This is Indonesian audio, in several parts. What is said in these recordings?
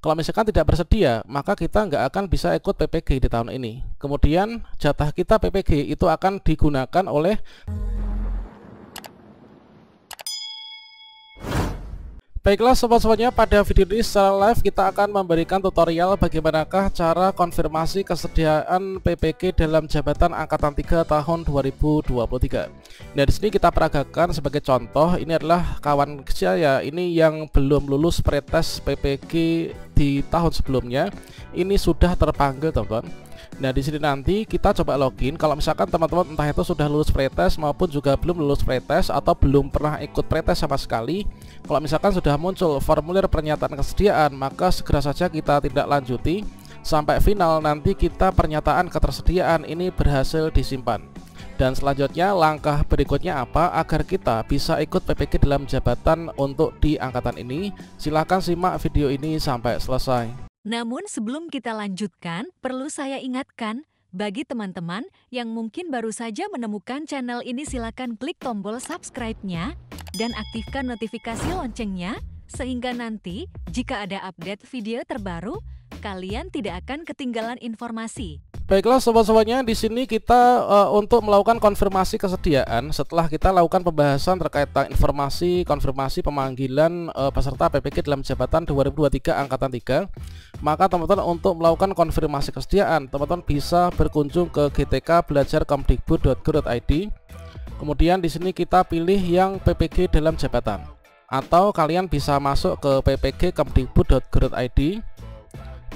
Kalau misalkan tidak bersedia, maka kita nggak akan bisa ikut PPG di tahun ini. Kemudian jatah kita PPG itu akan digunakan oleh Baiklah sobat-sobatnya, pada video ini secara live kita akan memberikan tutorial bagaimanakah cara konfirmasi kesediaan PPG dalam jabatan Angkatan 3 tahun 2023. Nah, di sini kita peragakan sebagai contoh, ini adalah kawan saya ini yang belum lulus pretest PPG di tahun sebelumnya. Ini sudah terpanggil, teman-teman. Nah, di sini nanti kita coba login. Kalau misalkan teman-teman entah itu sudah lulus pretest maupun juga belum lulus pretest atau belum pernah ikut pretest sama sekali, kalau misalkan sudah muncul formulir pernyataan kesediaan, maka segera saja kita tindak lanjuti sampai final. Nanti kita pernyataan ketersediaan ini berhasil disimpan. Dan selanjutnya langkah berikutnya apa agar kita bisa ikut PPG dalam jabatan untuk di angkatan ini? Silahkan simak video ini sampai selesai. Namun sebelum kita lanjutkan, perlu saya ingatkan, bagi teman-teman yang mungkin baru saja menemukan channel ini, silakan klik tombol subscribe-nya dan aktifkan notifikasi loncengnya, sehingga nanti jika ada update video terbaru, kalian tidak akan ketinggalan informasi. Baiklah sobat-sobatnya, di sini kita untuk melakukan konfirmasi kesediaan setelah kita lakukan pembahasan terkait informasi konfirmasi pemanggilan peserta PPG dalam jabatan 2023 angkatan 3. Maka teman-teman untuk melakukan konfirmasi kesediaan, teman-teman bisa berkunjung ke gtk-belajar.kemdikbud.go.id. Kemudian di sini kita pilih yang PPG dalam jabatan, atau kalian bisa masuk ke ppg.kemdikbud.go.id.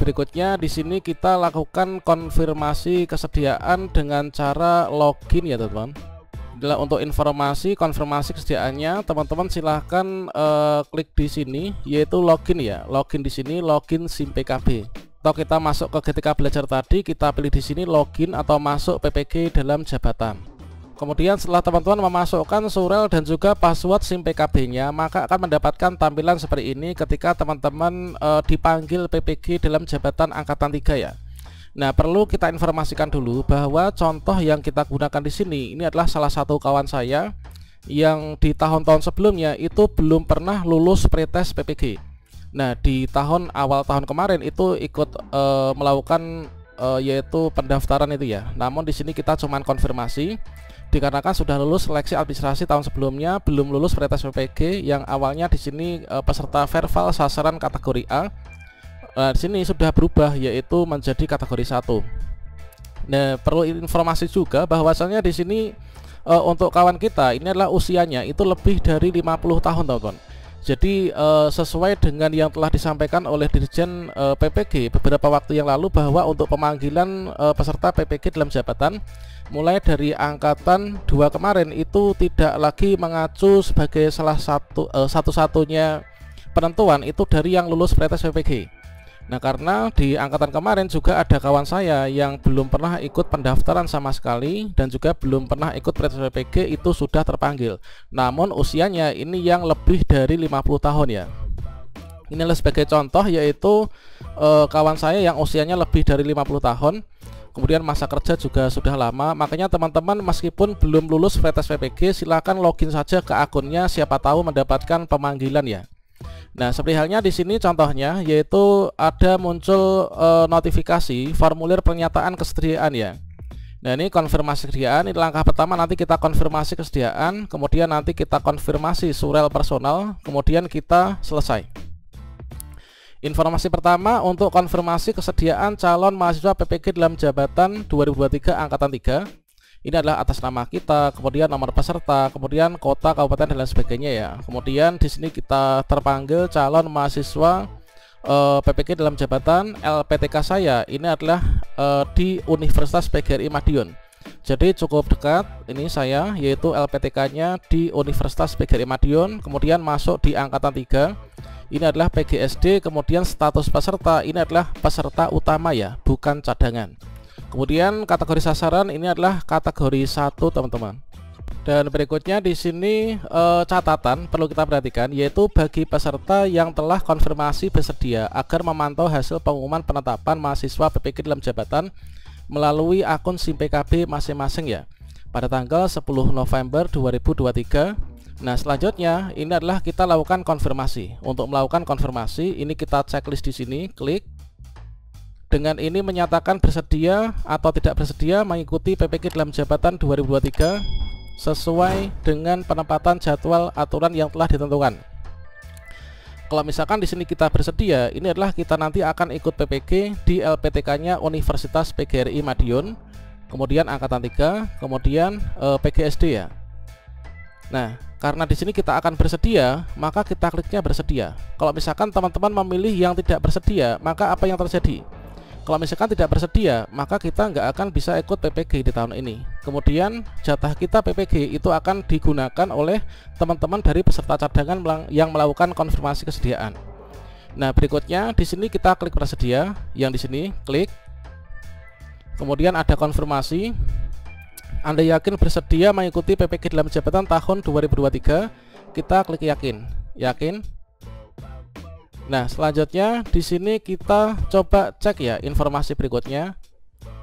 Berikutnya di sini kita lakukan konfirmasi kesediaan dengan cara login ya teman-teman. Untuk informasi konfirmasi kesediaannya, teman-teman silahkan klik di sini yaitu login ya. Login di sini login SIM PKB. Atau kita masuk ke GTK Belajar tadi, kita pilih di sini login atau masuk PPG dalam jabatan. Kemudian setelah teman-teman memasukkan surel dan juga password SIM PKB-nya, maka akan mendapatkan tampilan seperti ini ketika teman-teman dipanggil PPG dalam jabatan angkatan 3 ya. Nah, perlu kita informasikan dulu bahwa contoh yang kita gunakan di sini ini adalah salah satu kawan saya yang di tahun-tahun sebelumnya itu belum pernah lulus pretest PPG. Nah, di awal tahun kemarin itu ikut melakukan yaitu pendaftaran itu ya. Namun di sini kita cuman konfirmasi dikarenakan sudah lulus seleksi administrasi tahun sebelumnya, belum lulus pretest PPG yang awalnya di sini peserta verbal sasaran kategori A. Di sini sudah berubah yaitu menjadi kategori 1. Nah, perlu informasi juga bahwasanya di sini untuk kawan kita ini adalah usianya itu lebih dari 50 tahun teman-teman. Jadi sesuai dengan yang telah disampaikan oleh Dirjen PPG beberapa waktu yang lalu bahwa untuk pemanggilan peserta PPG dalam jabatan mulai dari angkatan 2 kemarin itu tidak lagi mengacu sebagai salah satu-satunya penentuan itu dari yang lulus pretest PPG. Nah, karena di angkatan kemarin juga ada kawan saya yang belum pernah ikut pendaftaran sama sekali dan juga belum pernah ikut pretest PPG itu sudah terpanggil. Namun usianya ini yang lebih dari 50 tahun ya. Inilah sebagai contoh yaitu kawan saya yang usianya lebih dari 50 tahun. Kemudian masa kerja juga sudah lama. Makanya teman-teman meskipun belum lulus pretest PPG, silahkan login saja ke akunnya, siapa tahu mendapatkan pemanggilan ya. Nah, seperti halnya di sini contohnya yaitu ada muncul notifikasi formulir pernyataan kesediaan ya. Nah, ini konfirmasi kesediaan. Ini langkah pertama, nanti kita konfirmasi kesediaan, kemudian nanti kita konfirmasi surel personal, kemudian kita selesai. Informasi pertama untuk konfirmasi kesediaan calon mahasiswa PPG dalam jabatan 2023 angkatan 3. Ini adalah atas nama kita, kemudian nomor peserta, kemudian kota, kabupaten dan lain sebagainya ya. Kemudian di sini kita terpanggil calon mahasiswa PPG dalam jabatan. LPTK saya ini adalah di Universitas PGRI Madiun. Jadi cukup dekat ini saya, yaitu LPTK-nya di Universitas PGRI Madiun. Kemudian masuk di angkatan 3. Ini adalah PGSD, kemudian status peserta ini adalah peserta utama ya, bukan cadangan. Kemudian kategori sasaran ini adalah kategori 1 teman-teman. Dan berikutnya di sini catatan perlu kita perhatikan yaitu bagi peserta yang telah konfirmasi bersedia agar memantau hasil pengumuman penetapan mahasiswa PPG dalam jabatan melalui akun SIM PKB masing-masing ya. Pada tanggal 10 November 2023 Nah, selanjutnya ini adalah kita lakukan konfirmasi. Untuk melakukan konfirmasi, ini kita checklist di sini, klik. Dengan ini menyatakan bersedia atau tidak bersedia mengikuti PPG dalam jabatan 2023 sesuai dengan penempatan jadwal aturan yang telah ditentukan. Kalau misalkan di sini kita bersedia, ini adalah kita nanti akan ikut PPG di LPTK-nya Universitas PGRI Madiun, kemudian angkatan 3, kemudian PGSD ya. Nah, karena di sini kita akan bersedia, maka kita kliknya bersedia. Kalau misalkan teman-teman memilih yang tidak bersedia, maka apa yang terjadi? Kalau misalkan tidak bersedia, maka kita nggak akan bisa ikut PPG di tahun ini. Kemudian jatah kita PPG itu akan digunakan oleh teman-teman dari peserta cadangan yang melakukan konfirmasi kesediaan. Nah, berikutnya di sini kita klik bersedia, yang di sini klik. Kemudian ada konfirmasi. Anda yakin bersedia mengikuti PPG dalam jabatan tahun 2023? Kita klik yakin. Yakin. Nah, selanjutnya di sini kita coba cek ya informasi berikutnya.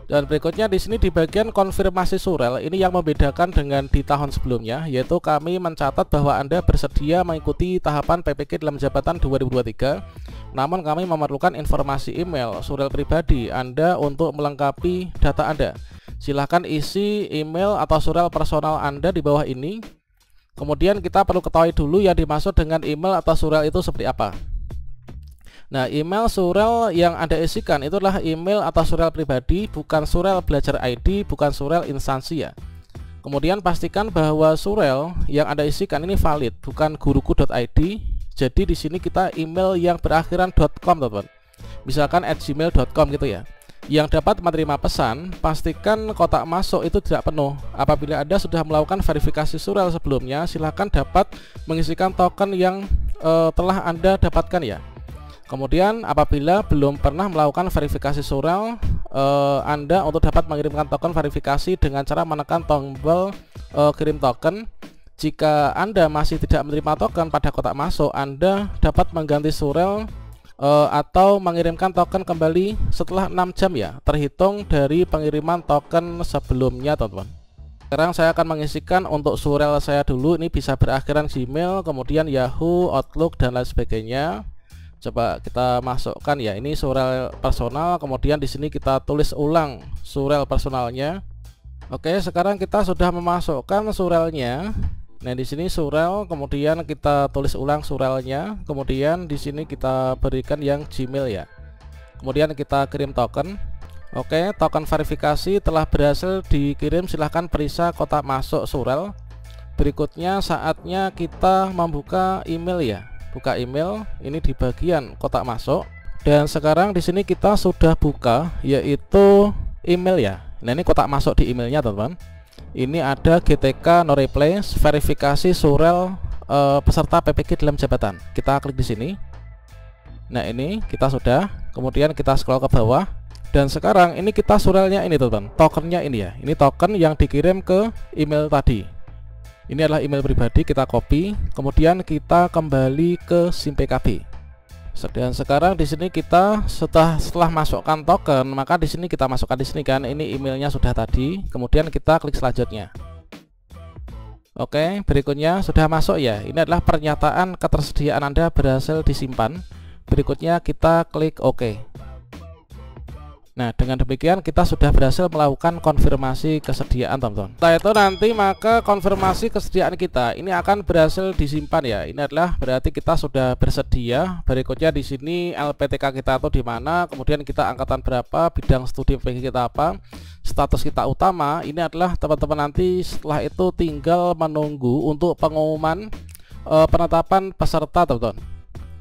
Dan berikutnya di sini di bagian konfirmasi surel, ini yang membedakan dengan di tahun sebelumnya, yaitu kami mencatat bahwa Anda bersedia mengikuti tahapan PPG dalam jabatan 2023. Namun kami memerlukan informasi email, surel pribadi Anda untuk melengkapi data Anda. Silahkan isi email atau surel personal Anda di bawah ini. Kemudian kita perlu ketahui dulu yang dimaksud dengan email atau surel itu seperti apa. Nah, email surel yang Anda isikan itu adalah email atau surel pribadi, bukan surel belajar ID, bukan surel instansi ya. Kemudian pastikan bahwa surel yang Anda isikan ini valid, bukan guruku.id. Jadi di sini kita email yang berakhiran .com, teman-teman. Misalkan @gmail.com gitu ya. Yang dapat menerima pesan, pastikan kotak masuk itu tidak penuh. Apabila Anda sudah melakukan verifikasi surel sebelumnya, silahkan dapat mengisikan token yang telah Anda dapatkan ya. Kemudian apabila belum pernah melakukan verifikasi surel, Anda untuk dapat mengirimkan token verifikasi dengan cara menekan tombol kirim token. Jika Anda masih tidak menerima token pada kotak masuk, Anda dapat mengganti surel atau mengirimkan token kembali setelah 6 jam ya, terhitung dari pengiriman token sebelumnya, teman-teman. Sekarang saya akan mengisikan untuk surel saya dulu. Ini bisa berakhiran Gmail, kemudian Yahoo, Outlook dan lain sebagainya. Coba kita masukkan ya, ini surel personal, kemudian di sini kita tulis ulang surel personalnya. Oke, sekarang kita sudah memasukkan surelnya. Nah, di sini surel, kemudian kita tulis ulang surelnya, kemudian di sini kita berikan yang Gmail ya. Kemudian kita kirim token. Oke, token verifikasi telah berhasil dikirim, silahkan periksa kotak masuk surel. Berikutnya saatnya kita membuka email ya. Buka email, ini di bagian kotak masuk. Dan sekarang di sini kita sudah buka yaitu email ya. Nah, ini kotak masuk di emailnya, teman-teman. Ini ada GTK no reply verifikasi surel peserta PPG dalam jabatan. Kita klik di sini. Nah, ini kita sudah. Kemudian kita scroll ke bawah. Dan sekarang ini kita surelnya ini, teman-teman. Tokennya ini ya. Ini token yang dikirim ke email tadi. Ini adalah email pribadi, kita copy. Kemudian kita kembali ke SIM PKB. Dan sekarang di sini kita setelah masukkan token, maka di sini kita masukkan di sini kan, ini emailnya sudah tadi. Kemudian kita klik selanjutnya. Oke, berikutnya sudah masuk ya. Ini adalah pernyataan ketersediaan Anda berhasil disimpan. Berikutnya kita klik OK. Nah, dengan demikian kita sudah berhasil melakukan konfirmasi kesediaan, teman-teman. Setelah itu nanti maka konfirmasi kesediaan kita ini akan berhasil disimpan ya. Ini adalah berarti kita sudah bersedia. Berikutnya di sini LPTK kita itu di mana, kemudian kita angkatan berapa, bidang studi PPG kita apa, status kita utama. Ini adalah teman-teman nanti setelah itu tinggal menunggu untuk pengumuman penetapan peserta, teman-teman.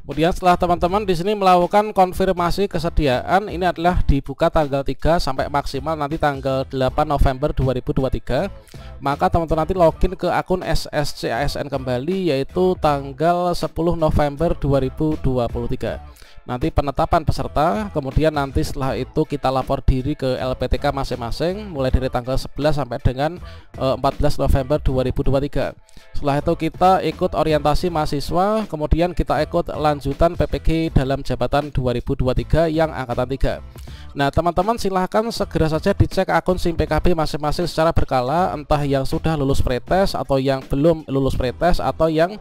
Kemudian setelah teman-teman di sini melakukan konfirmasi kesediaan, ini adalah dibuka tanggal 3 sampai maksimal nanti tanggal 8 November 2023. Maka teman-teman nanti login ke akun SSCASN kembali yaitu tanggal 10 November 2023. Nanti penetapan peserta, kemudian nanti setelah itu kita lapor diri ke LPTK masing-masing mulai dari tanggal 11 sampai dengan 14 November 2023. Setelah itu kita ikut orientasi mahasiswa, kemudian kita ikut lanjutan PPG dalam jabatan 2023 yang angkatan 3. Nah, teman-teman silahkan segera saja dicek akun SIM PKB masing-masing secara berkala, entah yang sudah lulus pretest atau yang belum lulus pretest atau yang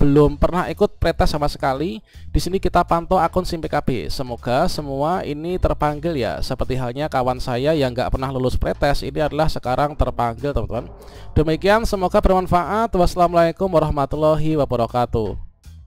belum pernah ikut pretest sama sekali. Di sini kita pantau akun SIM PKB. Semoga semua ini terpanggil ya. Seperti halnya kawan saya yang nggak pernah lulus pretest, ini adalah sekarang terpanggil, teman-teman. Demikian, semoga bermanfaat. Wassalamualaikum warahmatullahi wabarakatuh.